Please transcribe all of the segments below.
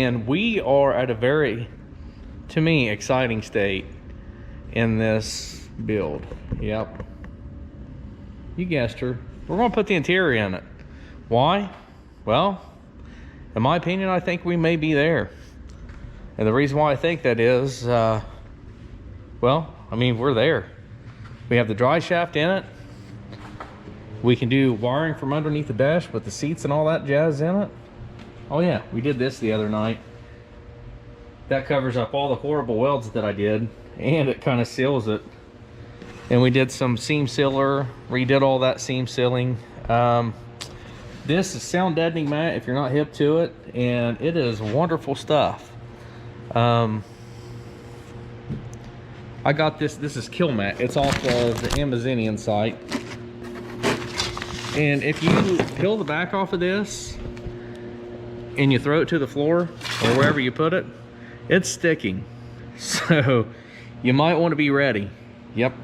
And we are at a very, to me, exciting state in this build. Yep. You guessed her. We're going to put the interior in it. Why? Well, in my opinion, I think we may be there. And the reason why I think that is, well, I mean, we're there. We have the dry shaft in it. We can do wiring from underneath the dash with the seats and all that jazz in it. Oh yeah, we did this the other night. That covers up all the horrible welds that I did, and it kind of seals it. And we did some seam sealer, redid all that seam sealing. This is sound deadening mat if you're not hip to it, and it is wonderful stuff. I got this is Kill Mat. It's off of the Amazonian site. And if you peel the back off of this and you throw it to the floor or wherever you put it, it's sticking. So you might want to be ready. Yep.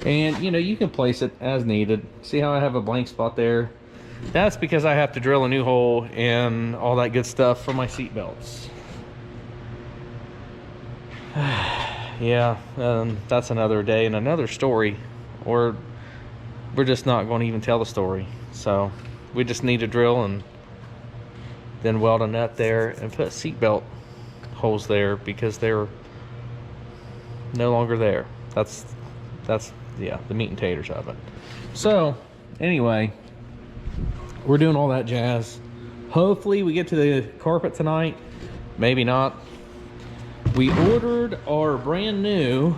And you know, you can place it as needed. See how I have a blank spot there? That's because I have to drill a new hole and all that good stuff for my seat belts. Yeah, that's another day and another story. Or we're just not going to even tell the story. So we just need to drill and then weld a nut there and put seatbelt holes there because they're no longer there. That's yeah, the meat and taters of it. So anyway, we're doing all that jazz. Hopefully we get to the carpet tonight. Maybe not. We ordered our brand new,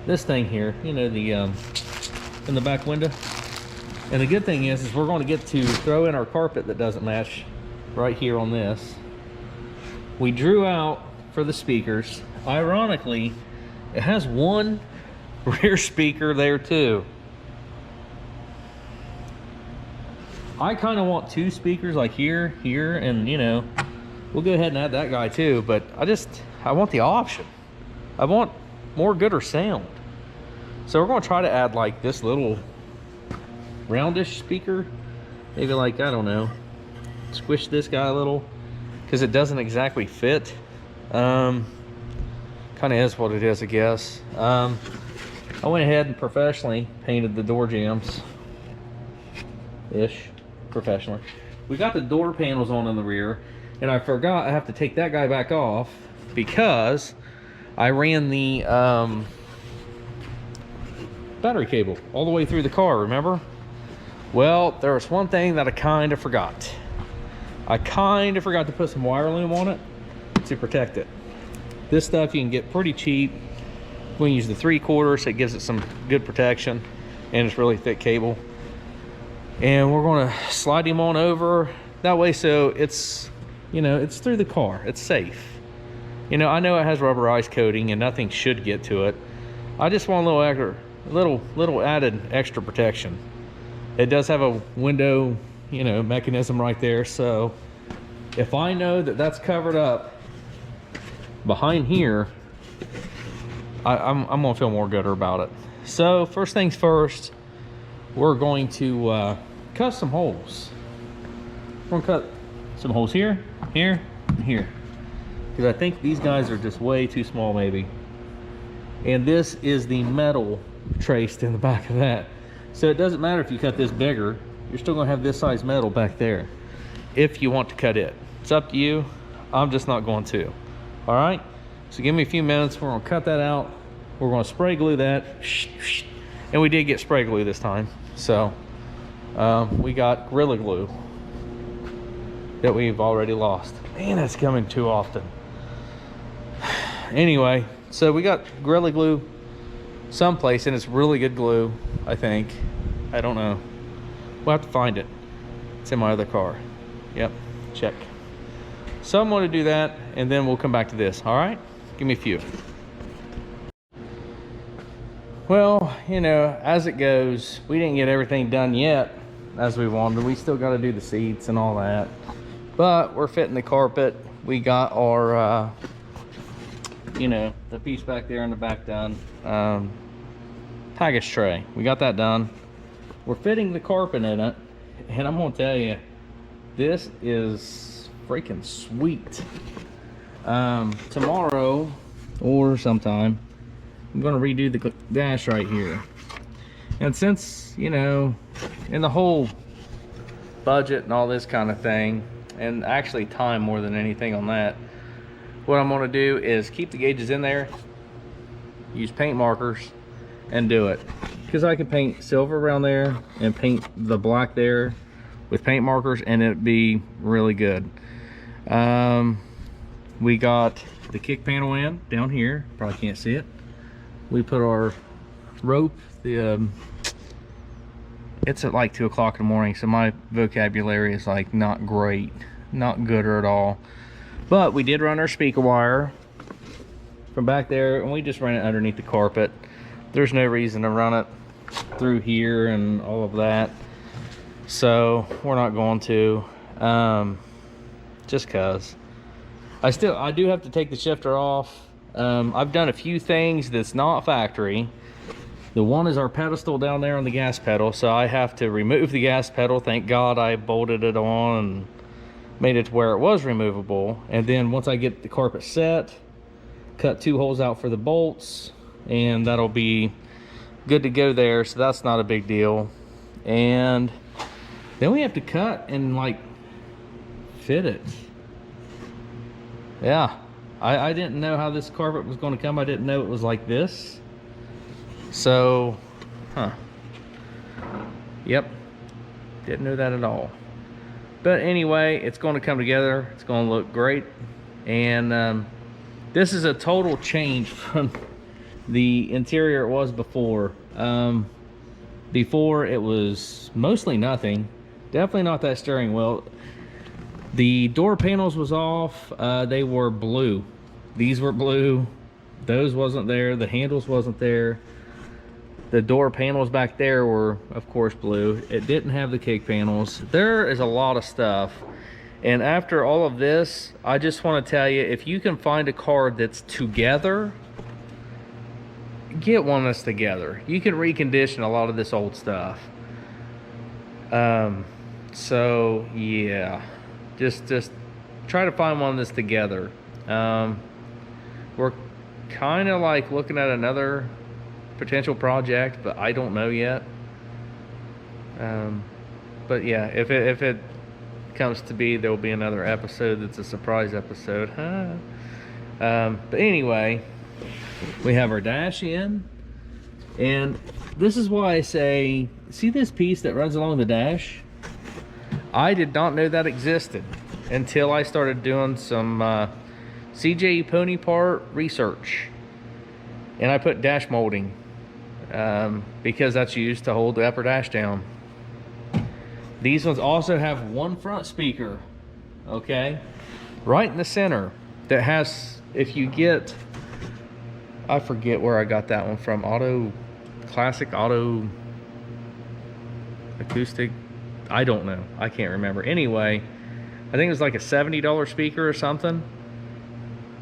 this thing here, you know, the in the back window. And the good thing is we're going to get to throw in our carpet that doesn't match right here on this. We drew out for the speakers. Ironically, it has one rear speaker there too. I kind of want two speakers, like here, and you know, we'll go ahead and add that guy too, but I want the option. I want more gooder sound. So we're going to try to add like this little roundish speaker. Maybe like, I don't know, squish this guy a little because it doesn't exactly fit. Kind of is what it is, I guess. I went ahead and professionally painted the door jambs. Professionally. We got the door panels on in the rear, and I forgot I have to take that guy back off because I ran the battery cable all the way through the car, remember? Well, there was one thing that I kind of forgot. I kind of forgot to put some wire loom on it to protect it. This stuff you can get pretty cheap. We use the 3/4, so it gives it some good protection, and it's really thick cable. And we're going to slide him on over that way, so it's, you know, it's through the car, it's safe. You know, I know it has rubberized coating and nothing should get to it. I just want a little extra, little added extra protection. It does have a window, you know, mechanism right there, so if I know that that's covered up behind here, I'm gonna feel more gooder about it. So first things first, we're going to cut some holes. We're gonna cut some holes here, here, and here, because I think these guys are just way too small maybe. And this is the metal traced in the back of that, so it doesn't matter if you cut this bigger, you're still gonna have this size metal back there if you want to cut it. It's up to you. I'm just not going to. All right, so give me a few minutes. We're gonna cut that out. We're gonna spray glue that, and we did get spray glue this time. So we got Gorilla Glue that we've already lost. Man, that's coming too often. Anyway, so we got Gorilla Glue someplace, and it's really good glue, I think. I don't know. We'll have to find it. It's in my other car. Yep, check. So I'm going to do that, and then we'll come back to this. All right? Give me a few. Well, you know, as it goes, we didn't get everything done yet as we wanted. We still got to do the seats and all that. But we're fitting the carpet. We got our, you know, the piece back there in the back done. Package tray. We got that done. We're fitting the carpet in it. And I'm going to tell you, this is freaking sweet. Tomorrow or sometime, I'm gonna redo the dash right here. And since, you know, in the whole budget and all this kind of thing, and actually time more than anything on that, what I'm gonna do is keep the gauges in there, use paint markers, and do it. Because I could paint silver around there and paint the black there with paint markers, and it'd be really good. We got the kick panel in down here, probably can't see it. We put our rope, it's at like 2 o'clock in the morning, so my vocabulary is like not great, not gooder at all. But we did run our speaker wire from back there, and we just ran it underneath the carpet. There's no reason to run it through here and all of that, so we're not going to, just cause I do have to take the shifter off. I've done a few things that's not factory. The one is our pedestal down there on the gas pedal, so I have to remove the gas pedal. Thank God I bolted it on and made it to where it was removable. And then once I get the carpet set, cut 2 holes out for the bolts, and that'll be good to go there, so that's not a big deal. And then we have to cut and like fit it. Yeah, I didn't know how this carpet was going to come. I didn't know it was like this. So, yep, didn't know that at all. But anyway, it's going to come together. It's going to look great. And this is a total change from the interior it was before. Before it was mostly nothing. Definitely not that steering wheel. The door panels was off. They were blue. These were blue. Those wasn't there. The handles wasn't there. The door panels back there were, of course, blue. It didn't have the kick panels. There is a lot of stuff. And after all of this, I just want to tell you, if you can find a car that's together, get one that's together. You can recondition a lot of this old stuff. So yeah, just try to find one that's together. We're kind of like looking at another potential project, but I don't know yet. But yeah, if it comes to be, there will be another episode that's a surprise episode. But anyway, we have our dash in, and this is why I say, see this piece that runs along the dash? I did not know that existed until I started doing some CJ pony part research, and I put dash molding because that's used to hold the upper dash down. These ones also have one front speaker, okay, right in the center, that has, if you get, I forget where I got that one from, Classic Auto Acoustic, I don't know, I can't remember. Anyway, I think it was like a $70 speaker or something.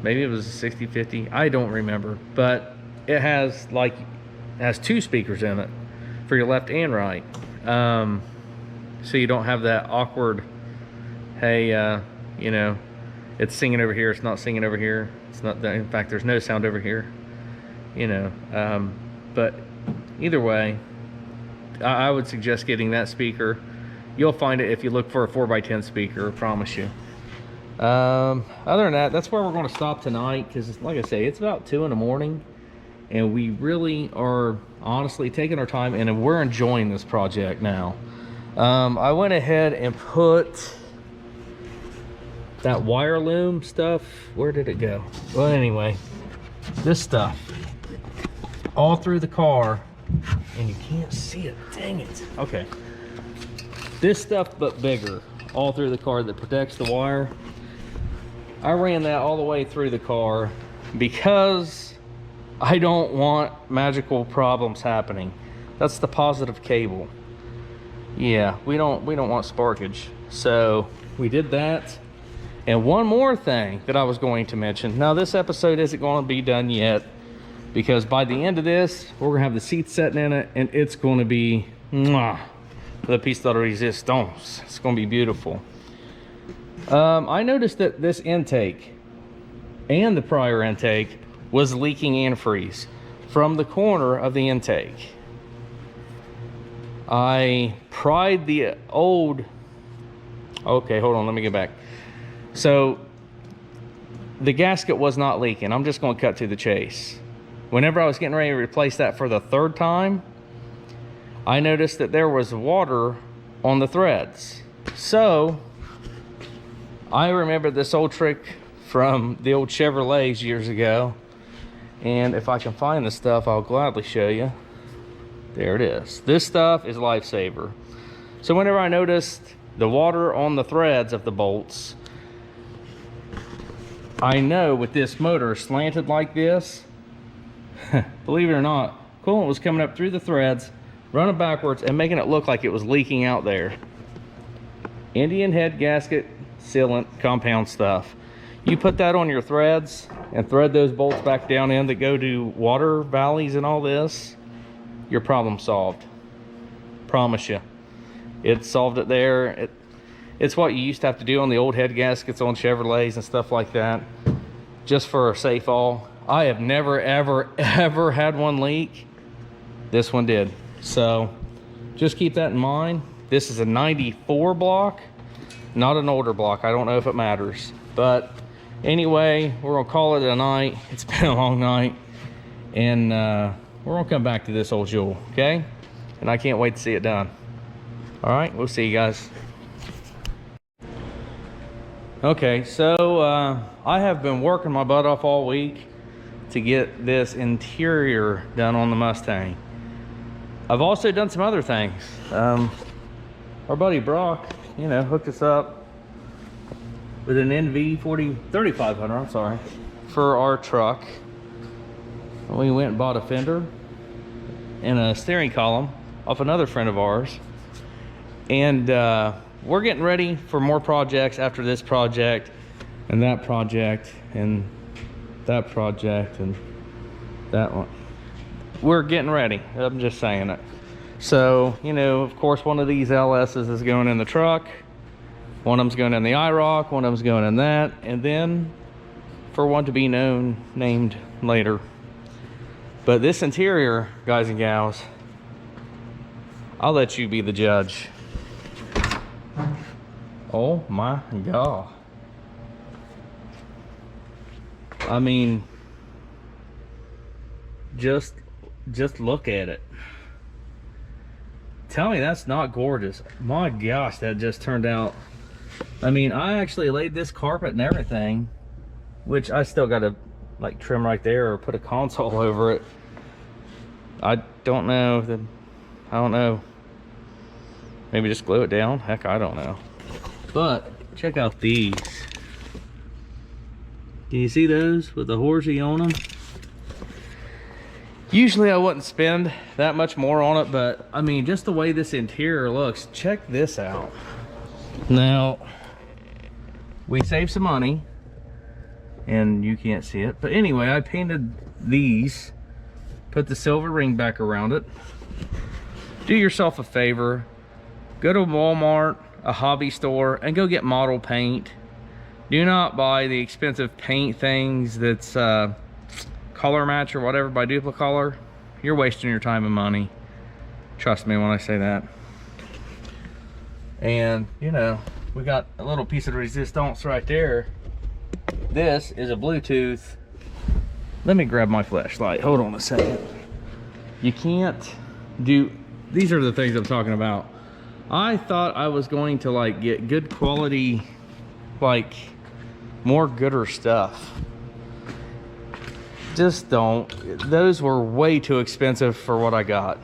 Maybe it was a $60, $50, I don't remember. But it has two speakers in it for your left and right. So you don't have that awkward, hey, you know, it's singing over here, it's not singing over here. It's not that, in fact, there's no sound over here, you know. But either way, I would suggest getting that speaker. You'll find it if you look for a 4x10 speaker, I promise you. Other than that, that's where we're going to stop tonight, because like I say, it's about 2 in the morning, and we really are honestly taking our time, and we're enjoying this project now. I went ahead and put that wire loom stuff, where did it go? Well, anyway, this stuff all through the car, and you can't see it, dang it. Okay, this stuff but bigger all through the car that protects the wire. I ran that all the way through the car because I don't want magical problems happening. That's the positive cable. Yeah, we don't want sparkage. So we did that. And one more thing that I was going to mention. Now, this episode isn't going to be done yet, because by the end of this, we're going to have the seats setting in it, and it's going to be the piece de resistance. It's going to be beautiful. I noticed that this intake and the prior intake was leaking antifreeze from the corner of the intake. I pried the old, okay, hold on, let me get back. So the gasket was not leaking. I'm just going to cut to the chase. Whenever I was getting ready to replace that for the third time, I noticed that there was water on the threads. So I remember this old trick from the old Chevrolets years ago, and if I can find this stuff, I'll gladly show you. There it is. This stuff is a lifesaver. So whenever I noticed the water on the threads of the bolts, I know with this motor slanted like this, believe it or not, coolant was coming up through the threads, running backwards and making it look like it was leaking out there. Indian head gasket sealant compound stuff. You put that on your threads and thread those bolts back down in that go to water valleys and all this, your problem solved. Promise you. It solved it there. It's what you used to have to do on the old head gaskets on Chevrolets and stuff like that, just for a safe all. I have never, ever, ever had one leak. This one did. So just keep that in mind. This is a 94 block, not an older block. I don't know if it matters. But anyway, we're gonna call it a night. It's been a long night. And we're gonna come back to this old jewel, okay? And I can't wait to see it done. All right, we'll see you guys. Okay, so I have been working my butt off all week to get this interior done on the Mustang. I've also done some other things. Our buddy Brock, you know, hooked us up with an NV 3500, I'm sorry, for our truck. We went and bought a fender and a steering column off another friend of ours. And we're getting ready for more projects after this project and that project and that project and that one. We're getting ready. I'm just saying it. So, you know, of course, one of these LSs is going in the truck. One of them's going in the IROC. One of them's going in that. And then for one to be named later. But this interior, guys and gals, I'll let you be the judge. Oh my God. I mean, just look at it. Tell me that's not gorgeous. My gosh, that just turned out. I mean, I actually laid this carpet and everything, which I still got to like trim right there or put a console over it. I don't know. I don't know. Maybe just glue it down. Heck, I don't know. But check out these. Can you see those with the horsey on them? Usually I wouldn't spend that much more on it, but I mean, just the way this interior looks, check this out. Now, we saved some money, and you can't see it, but anyway, I painted these, put the silver ring back around it. Do yourself a favor, go to Walmart, a hobby store, and go get model paint. Do not buy the expensive paint things that's color match or whatever by Duplicolor. You're wasting your time and money. Trust me when I say that. And you know, we got a little piece of resistance right there. This is a Bluetooth. Let me grab my flashlight. Hold on a second. You can't do, these are the things I'm talking about. I thought I was going to like get good quality, like more gooder stuff. Just don't. Those were way too expensive for what I got.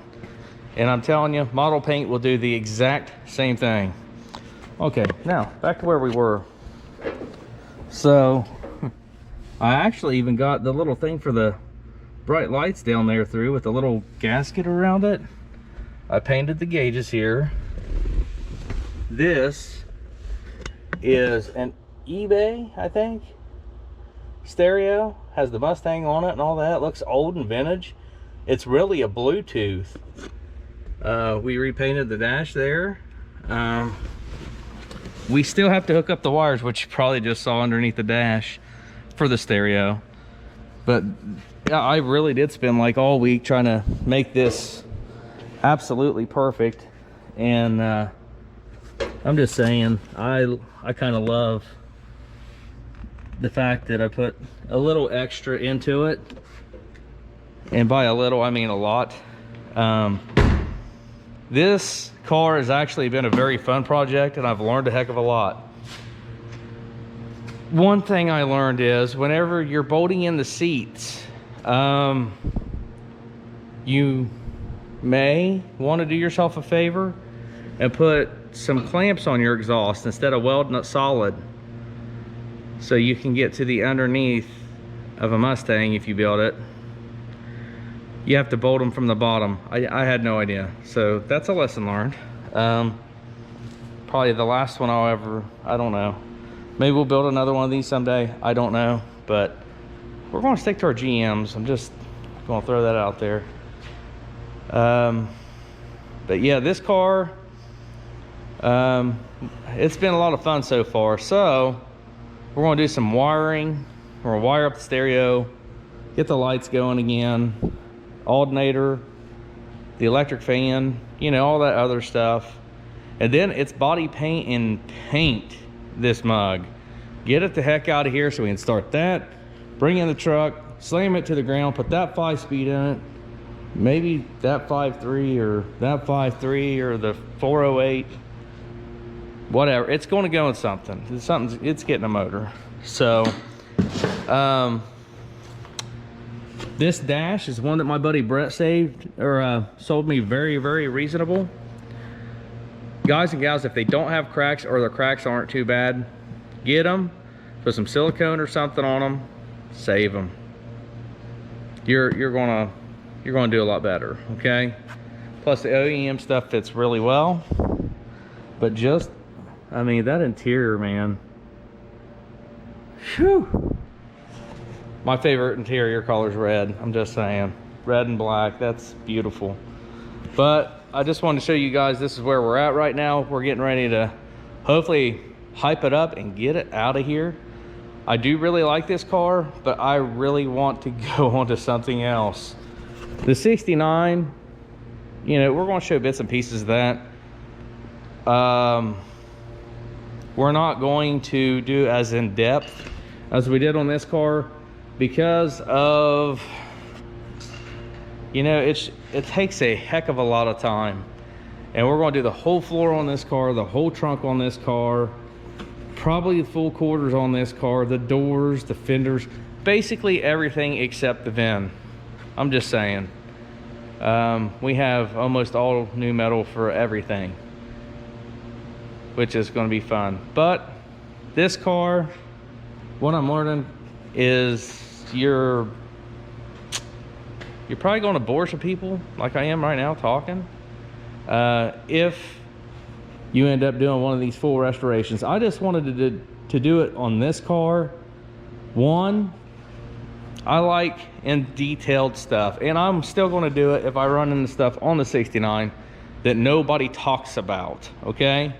And I'm telling you, model paint will do the exact same thing. Okay, now back to where we were. So I actually even got the little thing for the bright lights down there through with a little gasket around it. I painted the gauges here. This is an eBay, I think, stereo. Has the Mustang on it and all that. It looks old and vintage. It's really a Bluetooth. We repainted the dash there. We still have to hook up the wires, which you probably just saw underneath the dash for the stereo. But yeah, I really did spend like all week trying to make this absolutely perfect. And I'm just saying, I kind of love the fact that I put a little extra into it. And by a little, I mean a lot. This car has actually been a very fun project, and I've learned a heck of a lot. One thing I learned is whenever you're bolting in the seats, you may want to do yourself a favor and put some clamps on your exhaust instead of welding it solid, so you can get to the underneath of a Mustang. If you build it, you have to bolt them from the bottom. I had no idea, so that's a lesson learned. Probably the last one I'll ever, I don't know, maybe we'll build another one of these someday, I don't know, but we're going to stick to our GMs. I'm just going to throw that out there. But yeah, this car, it's been a lot of fun so far. So we're going to do some wiring. We're going to wire up the stereo, get the lights going again, alternator, the electric fan, you know, all that other stuff. And then it's body paint and paint this mug. Get it the heck out of here so we can start that, bring in the truck, slam it to the ground, put that 5-speed in it, maybe that 5.3 or that 5.3 or the 408, whatever. It's going to go in something. It's getting a motor. So this dash is one that my buddy Brett sold me very, very reasonable. Guys and gals, if they don't have cracks or the cracks aren't too bad, get them, put some silicone or something on them, save them. You're gonna do a lot better, okay? Plus the OEM stuff fits really well. But just, I mean, that interior, man. Whew. My favorite interior color is red. I'm just saying, red and black, that's beautiful. But I just wanted to show you guys, this is where we're at right now. We're getting ready to hopefully hype it up and get it out of here. I do really like this car, but I really want to go on to something else. The 69, you know, we're going to show bits and pieces of that. We're not going to do as in depth as we did on this car because of, you know, it takes a heck of a lot of time. And we're going to do the whole floor on this car, the whole trunk on this car, probably the full quarters on this car, the doors, the fenders, basically everything except the VIN. I'm just saying. We have almost all new metal for everything, which is going to be fun. But this car, what I'm learning is you're probably going to bore some people like I am right now talking. If you end up doing one of these full restorations, I just wanted to do it on this car. One, I like in detailed stuff, and I'm still going to do it if I run into stuff on the 69 that nobody talks about, okay?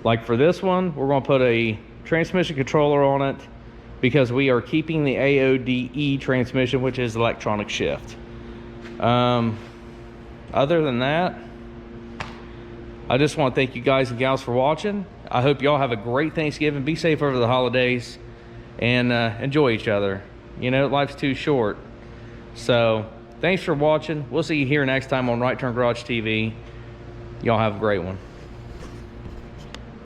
Like for this one, we're going to put a transmission controller on it because we are keeping the AODE transmission, which is electronic shift. Other than that, I just want to thank you guys and gals for watching. I hope y'all have a great Thanksgiving. Be safe over the holidays and enjoy each other. You know, life's too short. So thanks for watching. We'll see you here next time on Right Turn Garage TV. Y'all have a great one.